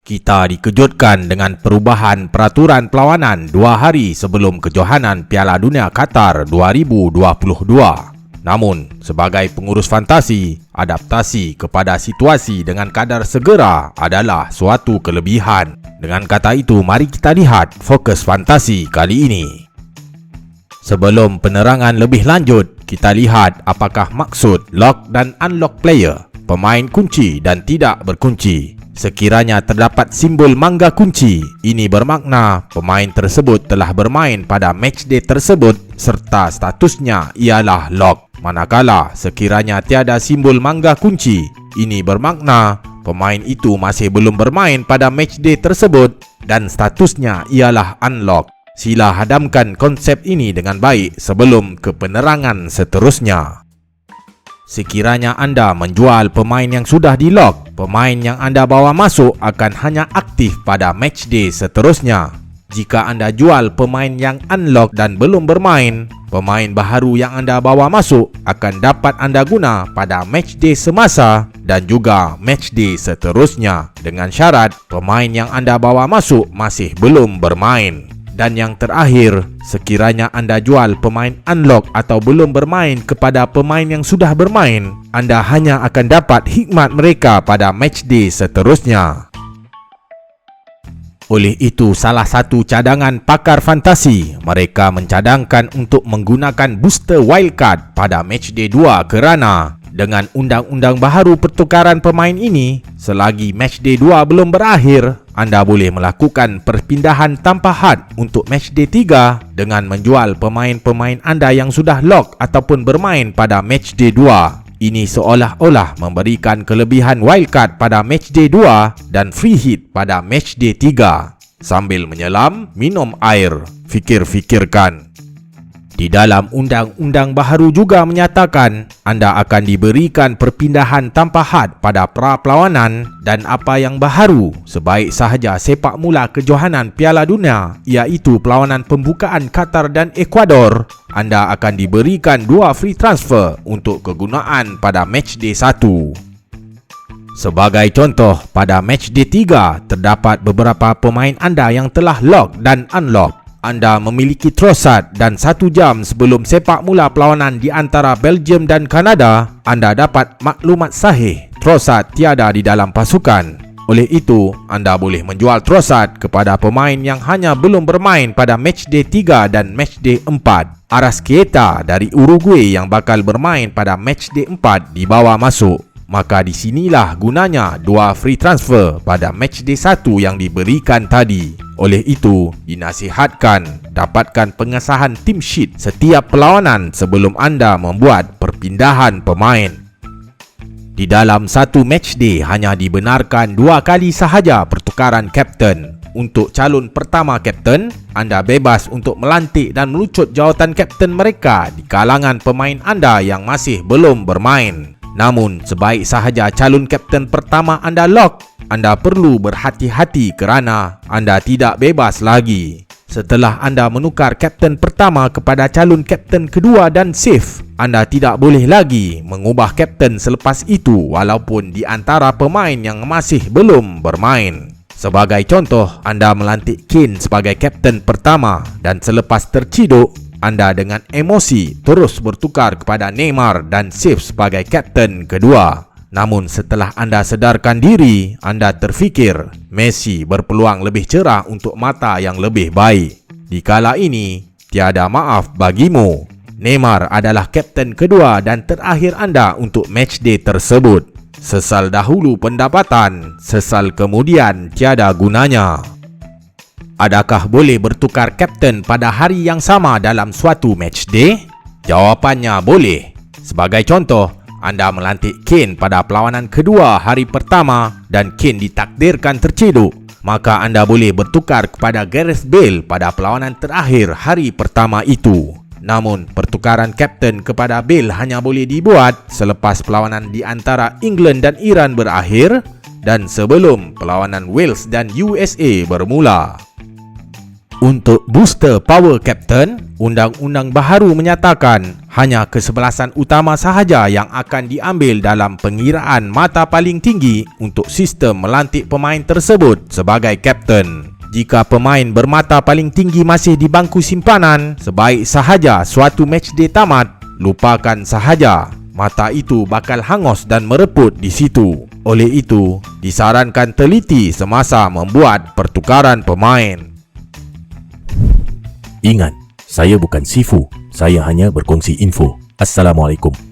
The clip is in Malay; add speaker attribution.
Speaker 1: Kita dikejutkan dengan perubahan peraturan perlawanan 2 hari sebelum kejohanan Piala Dunia Qatar 2022. Namun, sebagai pengurus fantasi, adaptasi kepada situasi dengan kadar segera adalah suatu kelebihan. Dengan kata itu, mari kita lihat fokus fantasi kali ini. Sebelum penerangan lebih lanjut, kita lihat apakah maksud lock dan unlock player, pemain kunci dan tidak berkunci. Sekiranya terdapat simbol mangga kunci, ini bermakna pemain tersebut telah bermain pada matchday tersebut serta statusnya ialah lock. Manakala sekiranya tiada simbol mangga kunci, ini bermakna pemain itu masih belum bermain pada matchday tersebut dan statusnya ialah unlock. Sila hadamkan konsep ini dengan baik sebelum ke penerangan seterusnya. Sekiranya anda menjual pemain yang sudah di-lock, pemain yang anda bawa masuk akan hanya aktif pada matchday seterusnya. Jika anda jual pemain yang unlock dan belum bermain, pemain baharu yang anda bawa masuk akan dapat anda guna pada matchday semasa dan juga matchday seterusnya, dengan syarat pemain yang anda bawa masuk masih belum bermain. Dan yang terakhir, sekiranya anda jual pemain unlock atau belum bermain kepada pemain yang sudah bermain, anda hanya akan dapat hikmat mereka pada matchday seterusnya. Oleh itu, salah satu cadangan pakar fantasi, mereka mencadangkan untuk menggunakan booster wildcard pada matchday 2 kerana dengan undang-undang baharu pertukaran pemain ini, selagi matchday 2 belum berakhir, anda boleh melakukan perpindahan tanpa had untuk matchday 3 dengan menjual pemain-pemain anda yang sudah lock ataupun bermain pada matchday 2. Ini seolah-olah memberikan kelebihan wildcard pada matchday 2 dan free hit pada matchday 3. Sambil menyelam, minum air, fikir-fikirkan. Di dalam undang-undang baharu juga menyatakan anda akan diberikan perpindahan tanpa had pada pra-perlawanan dan apa yang baharu sebaik sahaja sepak mula kejohanan Piala Dunia iaitu perlawanan pembukaan Qatar dan Ecuador, anda akan diberikan 2 free transfer untuk kegunaan pada matchday 1. Sebagai contoh, pada matchday 3 terdapat beberapa pemain anda yang telah lock dan unlock. Anda memiliki Trossard dan 1 jam sebelum sepak mula perlawanan di antara Belgium dan Kanada, anda dapat maklumat sahih Trossard tiada di dalam pasukan. Oleh itu, anda boleh menjual Trossard kepada pemain yang hanya belum bermain pada matchday 3 dan matchday 4. Arrascaeta dari Uruguay yang bakal bermain pada matchday 4 dibawa masuk. Maka disinilah gunanya 2 free transfer pada matchday 1 yang diberikan tadi. Oleh itu, dinasihatkan dapatkan pengesahan team sheet setiap perlawanan sebelum anda membuat perpindahan pemain. Di dalam satu matchday hanya dibenarkan 2 kali sahaja pertukaran kapten. Untuk calon pertama kapten, anda bebas untuk melantik dan melucut jawatan kapten mereka di kalangan pemain anda yang masih belum bermain. Namun, sebaik sahaja calon kapten pertama anda lock, anda perlu berhati-hati kerana anda tidak bebas lagi. Setelah anda menukar kapten pertama kepada calon kapten kedua dan safe, anda tidak boleh lagi mengubah kapten selepas itu walaupun di antara pemain yang masih belum bermain. Sebagai contoh, anda melantik Kane sebagai kapten pertama dan selepas terciduk, anda dengan emosi terus bertukar kepada Neymar dan safe sebagai kapten kedua. Namun setelah anda sedarkan diri, anda terfikir Messi berpeluang lebih cerah untuk mata yang lebih baik. Di kala ini, tiada maaf bagimu. Neymar adalah kapten kedua dan terakhir anda untuk matchday tersebut. Sesal dahulu pendapatan, sesal kemudian tiada gunanya. Adakah boleh bertukar kapten pada hari yang sama dalam suatu matchday? Jawapannya boleh. Sebagai contoh, anda melantik Kane pada perlawanan kedua hari pertama dan Kane ditakdirkan terciduk, maka anda boleh bertukar kepada Gareth Bale pada perlawanan terakhir hari pertama itu. Namun, pertukaran kapten kepada Bale hanya boleh dibuat selepas perlawanan di antara England dan Iran berakhir dan sebelum perlawanan Wales dan USA bermula. Untuk booster power captain, Undang-undang baharu menyatakan hanya kesebelasan utama sahaja yang akan diambil dalam pengiraan mata paling tinggi untuk sistem melantik pemain tersebut sebagai kapten. Jika pemain bermata paling tinggi masih di bangku simpanan, sebaik sahaja suatu matchday tamat, lupakan sahaja. Mata itu bakal hangus dan mereput di situ. Oleh itu, disarankan teliti semasa membuat pertukaran pemain.
Speaker 2: Ingat, saya bukan Sifu. Saya hanya berkongsi info. Assalamualaikum.